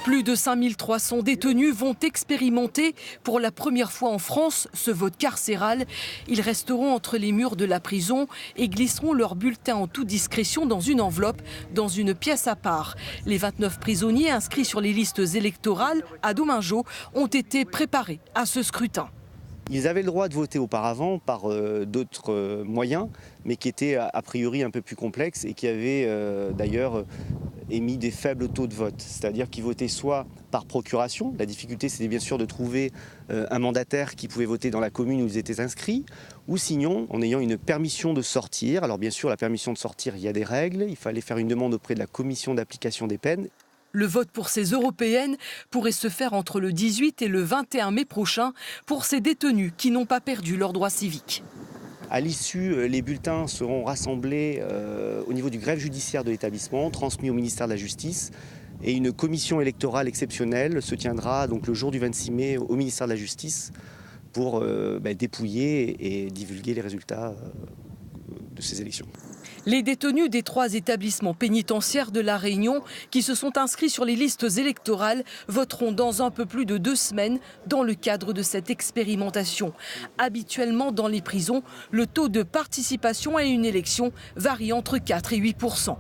Plus de 5300 détenus vont expérimenter pour la première fois en France ce vote carcéral. Ils resteront entre les murs de la prison et glisseront leur bulletin en toute discrétion dans une enveloppe, dans une pièce à part. Les 29 prisonniers inscrits sur les listes électorales à Domingo ont été préparés à ce scrutin. Ils avaient le droit de voter auparavant par d'autres moyens, mais qui étaient a priori un peu plus complexes et qui avaient d'ailleurs émis des faibles taux de vote. C'est-à-dire qu'ils votaient soit par procuration, la difficulté c'était bien sûr de trouver un mandataire qui pouvait voter dans la commune où ils étaient inscrits, ou sinon en ayant une permission de sortir. Alors bien sûr la permission de sortir, il y a des règles, il fallait faire une demande auprès de la commission d'application des peines. Le vote pour ces européennes pourrait se faire entre le 18 et le 21 mai prochain pour ces détenus qui n'ont pas perdu leurs droits civiques. À l'issue, les bulletins seront rassemblés au niveau du greffe judiciaire de l'établissement, transmis au ministère de la Justice. Et une commission électorale exceptionnelle se tiendra donc le jour du 26 mai au ministère de la Justice pour dépouiller et divulguer les résultats de ces élections. Les détenus des 3 établissements pénitentiaires de La Réunion qui se sont inscrits sur les listes électorales voteront dans un peu plus de 2 semaines dans le cadre de cette expérimentation. Habituellement dans les prisons, le taux de participation à une élection varie entre 4 et 8%.